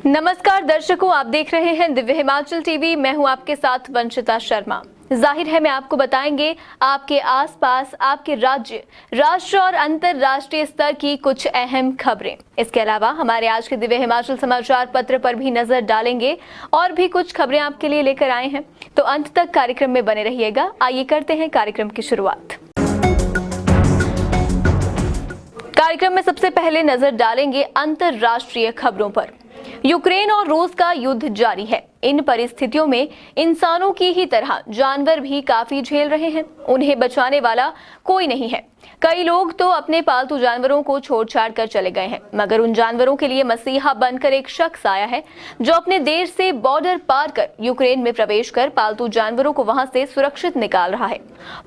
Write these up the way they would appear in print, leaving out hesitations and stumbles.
नमस्कार दर्शकों, आप देख रहे हैं दिव्य हिमाचल टीवी। मैं हूं आपके साथ वंशिता शर्मा। जाहिर है मैं आपको बताएंगे आपके आसपास, आपके राज्य, राष्ट्र और अंतर्राष्ट्रीय स्तर की कुछ अहम खबरें। इसके अलावा हमारे आज के दिव्य हिमाचल समाचार पत्र पर भी नजर डालेंगे और भी कुछ खबरें आपके लिए लेकर आए हैं, तो अंत तक कार्यक्रम में बने रहिएगा। आइए करते हैं कार्यक्रम की शुरुआत। कार्यक्रम में सबसे पहले नजर डालेंगे अंतर्राष्ट्रीय खबरों पर। यूक्रेन और रूस का युद्ध जारी है। इन परिस्थितियों में इंसानों की ही तरह जानवर भी काफी झेल रहे हैं। उन्हें बचाने वाला कोई नहीं है। कई लोग तो अपने पालतू जानवरों को छोड़ छाड़ कर चले गए हैं, मगर उन जानवरों के लिए मसीहा बनकर एक शख्स आया है जो अपने देश से बॉर्डर पार कर यूक्रेन में प्रवेश कर पालतू जानवरों को वहां से सुरक्षित निकाल रहा है।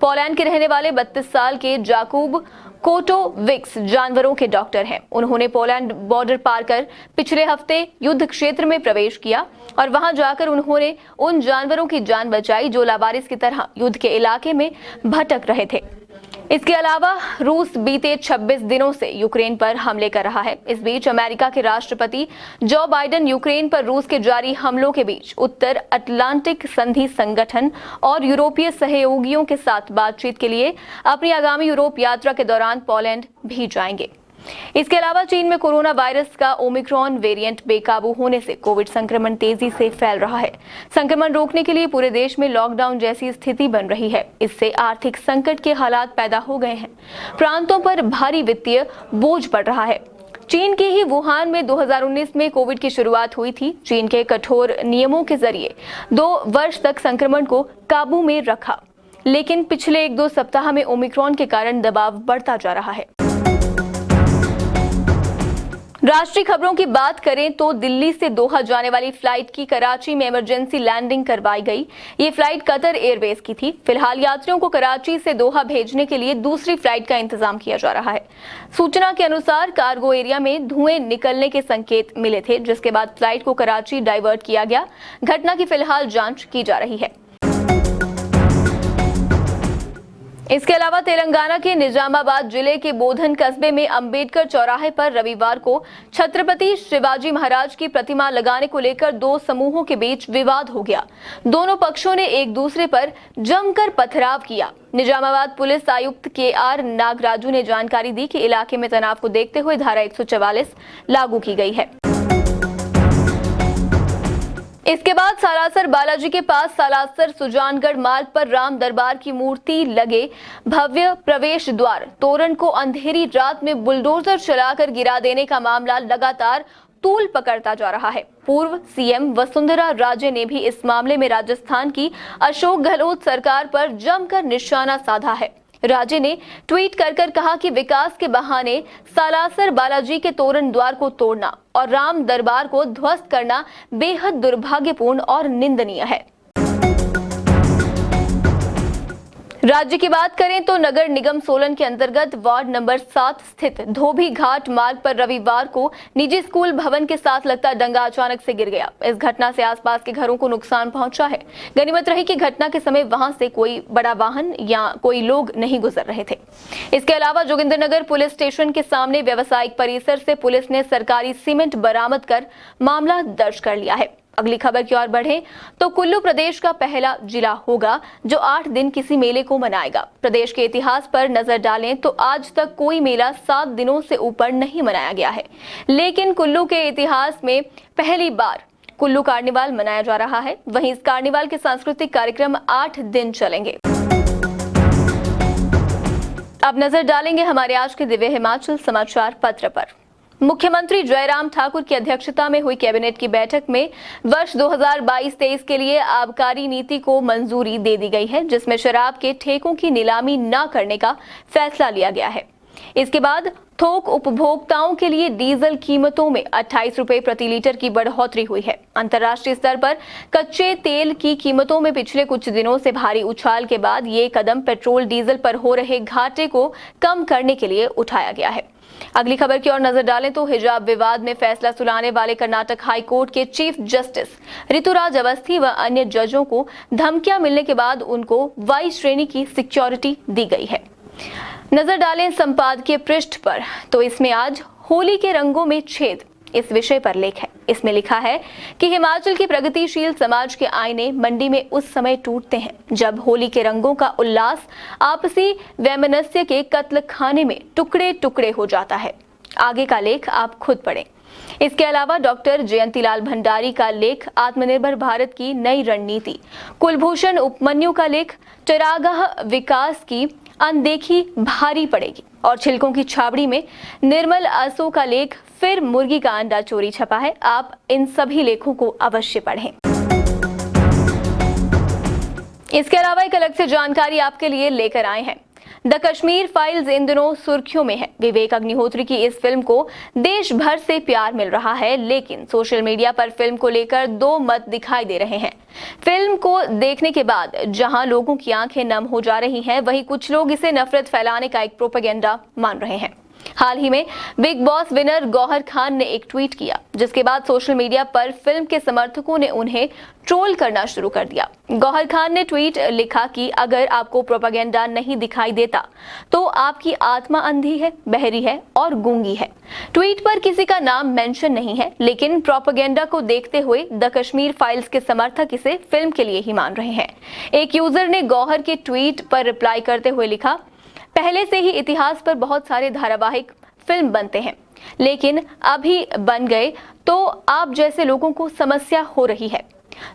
पोलैंड के रहने वाले 32 साल के जाकूब कोटोविक्स जानवरों के डॉक्टर हैं। उन्होंने पोलैंड बॉर्डर पार कर पिछले हफ्ते युद्ध क्षेत्र में प्रवेश किया और वहां जाकर उन्होंने उन जानवरों की जान बचाई जो लावारिस की तरह युद्ध के इलाके में भटक रहे थे। इसके अलावा रूस बीते 26 दिनों से यूक्रेन पर हमले कर रहा है। इस बीच अमेरिका के राष्ट्रपति जो बाइडेन यूक्रेन पर रूस के जारी हमलों के बीच उत्तर अटलांटिक संधि संगठन और यूरोपीय सहयोगियों के साथ बातचीत के लिए अपनी आगामी यूरोप यात्रा के दौरान पोलैंड भी जाएंगे। इसके अलावा चीन में कोरोना वायरस का ओमिक्रॉन वेरिएंट बेकाबू होने से कोविड संक्रमण तेजी से फैल रहा है। संक्रमण रोकने के लिए पूरे देश में लॉकडाउन जैसी स्थिति बन रही है। इससे आर्थिक संकट के हालात पैदा हो गए हैं। प्रांतों पर भारी वित्तीय बोझ पड़ रहा है। चीन के ही वुहान में 2019 में कोविड की शुरुआत हुई थी। चीन के कठोर नियमों के जरिए 2 वर्ष तक संक्रमण को काबू में रखा, लेकिन पिछले 1-2 सप्ताह में ओमिक्रॉन के कारण दबाव बढ़ता जा रहा है। राष्ट्रीय खबरों की बात करें तो दिल्ली से दोहा जाने वाली फ्लाइट की कराची में इमरजेंसी लैंडिंग करवाई गई। ये फ्लाइट कतर एयरवेज की थी। फिलहाल यात्रियों को कराची से दोहा भेजने के लिए दूसरी फ्लाइट का इंतजाम किया जा रहा है। सूचना के अनुसार कार्गो एरिया में धुएं निकलने के संकेत मिले थे, जिसके बाद फ्लाइट को कराची डाइवर्ट किया गया। घटना की फिलहाल जांच की जा रही है। इसके अलावा तेलंगाना के निजामाबाद जिले के बोधन कस्बे में अंबेडकर चौराहे पर रविवार को छत्रपति शिवाजी महाराज की प्रतिमा लगाने को लेकर 2 समूहों के बीच विवाद हो गया। दोनों पक्षों ने एक दूसरे पर जमकर पथराव किया। निजामाबाद पुलिस आयुक्त KR नागराजू ने जानकारी दी कि इलाके में तनाव को देखते हुए धारा 144 लागू की गई है। इसके बाद सालासर बालाजी के पास सालासर सुजानगढ़ मार्ग पर राम दरबार की मूर्ति लगे भव्य प्रवेश द्वार तोरण को अंधेरी रात में बुलडोजर चलाकर गिरा देने का मामला लगातार तूल पकड़ता जा रहा है। पूर्व CM वसुंधरा राजे ने भी इस मामले में राजस्थान की अशोक गहलोत सरकार पर जमकर निशाना साधा है। राजे ने ट्वीट कर कहा कि विकास के बहाने सालासर बालाजी के तोरण द्वार को तोड़ना और राम दरबार को ध्वस्त करना बेहद दुर्भाग्यपूर्ण और निंदनीय है। राज्य की बात करें तो नगर निगम सोलन के अंतर्गत वार्ड नंबर 7 स्थित धोबी घाट मार्ग पर रविवार को निजी स्कूल भवन के साथ लगता डंगा अचानक से गिर गया। इस घटना से आसपास के घरों को नुकसान पहुंचा है। गनीमत रही कि घटना के समय वहां से कोई बड़ा वाहन या कोई लोग नहीं गुजर रहे थे। इसके अलावा जोगिंद्रनगर पुलिस स्टेशन के सामने व्यावसायिक परिसर से पुलिस ने सरकारी सीमेंट बरामद कर मामला दर्ज कर लिया है। अगली खबर की ओर बढ़े तो कुल्लू प्रदेश का पहला जिला होगा जो 8 दिन किसी मेले को मनाएगा। प्रदेश के इतिहास पर नजर डालें तो आज तक कोई मेला 7 दिनों से ऊपर नहीं मनाया गया है, लेकिन कुल्लू के इतिहास में पहली बार कुल्लू कार्निवाल मनाया जा रहा है। वहीं इस कार्निवाल के सांस्कृतिक कार्यक्रम 8 दिन चलेंगे। अब नजर डालेंगे हमारे आज के दिव्य हिमाचल समाचार पत्र पर। मुख्यमंत्री जयराम ठाकुर की अध्यक्षता में हुई कैबिनेट की बैठक में वर्ष 2022-23 के लिए आबकारी नीति को मंजूरी दे दी गई है, जिसमें शराब के ठेकों की नीलामी न करने का फैसला लिया गया है। इसके बाद थोक उपभोक्ताओं के लिए डीजल कीमतों में 28 रुपए प्रति लीटर की बढ़ोतरी हुई है। अंतर्राष्ट्रीय स्तर पर कच्चे तेल की कीमतों में पिछले कुछ दिनों से भारी उछाल के बाद ये कदम पेट्रोल डीजल पर हो रहे घाटे को कम करने के लिए उठाया गया है। अगली खबर की ओर नजर डालें तो हिजाब विवाद में फैसला सुनाने वाले कर्नाटक हाई कोर्ट के चीफ जस्टिस ऋतुराज अवस्थी व अन्य जजों को धमकियां मिलने के बाद उनको वाई श्रेणी की सिक्योरिटी दी गई है। नजर डालें संपादकीय पृष्ठ पर तो इसमें आज होली के रंगों में छेद इस विषय पर लेख है। इसमें लिखा है कि हिमाचल के प्रगतिशील समाज के आईने मंडी में उस समय टूटते हैं जब होली के रंगों का उल्लास आपसी वैमनस्य के कत्ल खाने में टुकड़े टुकड़े हो जाता है। आगे का लेख आप खुद पढ़ें। इसके अलावा डॉक्टर जयंतीलाल भंडारी का लेख आत्मनिर्भर भारत की नई रणनीति, कुलभूषण उपमन्यु का लेख चरागाह विकास की अनदेखी भारी पड़ेगी और छिलकों की छावड़ी में निर्मल आसो का लेख फिर मुर्गी का अंडा चोरी छपा है। आप इन सभी लेखों को अवश्य पढ़ें। इसके अलावा एक अलग से जानकारी आपके लिए लेकर आए हैं। द कश्मीर फाइल्स इन दिनों सुर्खियों में है। विवेक अग्निहोत्री की इस फिल्म को देश भर से प्यार मिल रहा है, लेकिन सोशल मीडिया पर फिल्म को लेकर दो मत दिखाई दे रहे हैं। फिल्म को देखने के बाद जहां लोगों की आंखें नम हो जा रही हैं, वहीं कुछ लोग इसे नफरत फैलाने का एक प्रोपेगेंडा मान रहे हैं। हाल ही में Bigg Boss winner Gauhar Khan ने एक ट्वीट किया, जिसके बाद सोशल मीडिया पर फिल्म के समर्थकों ने उन्हें ट्रोल करना शुरू कर दिया। गौहर खान ने ट्वीट लिखा कि अगर आपको प्रोपेगेंडा नहीं दिखाई देता तो आपकी आत्मा अंधी है, बहरी है और गूंगी है। ट्वीट पर किसी का नाम मेंशन नहीं है, लेकिन प्रोपेगेंडा को देखते हुए द कश्मीर फाइल्स के समर्थक इसे फिल्म के लिए ही मान रहे हैं। एक यूजर ने गौहर के ट्वीट पर रिप्लाई करते हुए लिखा, पहले से ही इतिहास पर बहुत सारे धारावाहिक फिल्म बनते हैं, लेकिन अभी बन गए तो आप जैसे लोगों को समस्या हो रही है।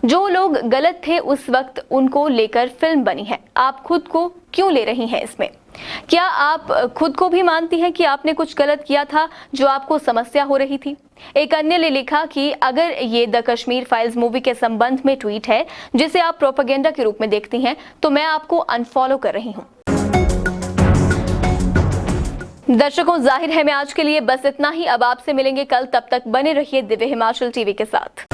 जो लोग गलत थे उस वक्त उनको लेकर फिल्म बनी है। आप खुद को क्यों ले रही हैं इसमें? क्या आप खुद को भी मानती हैं कि आपने कुछ गलत किया था जो आपको समस्या हो रही थी? एक अन्य ने लिखा कि अगर ये द कश्मीर फाइल्स मूवी के संबंध में ट्वीट है जिसे आप प्रोपेगेंडा के रूप में देखती हैं, तो मैं आपको अनफॉलो कर रही हूँ। दर्शकों, जाहिर है मैं आज के लिए बस इतना ही। अब आपसे मिलेंगे कल, तब तक बने रहिए दिव्य हिमाचल टीवी के साथ।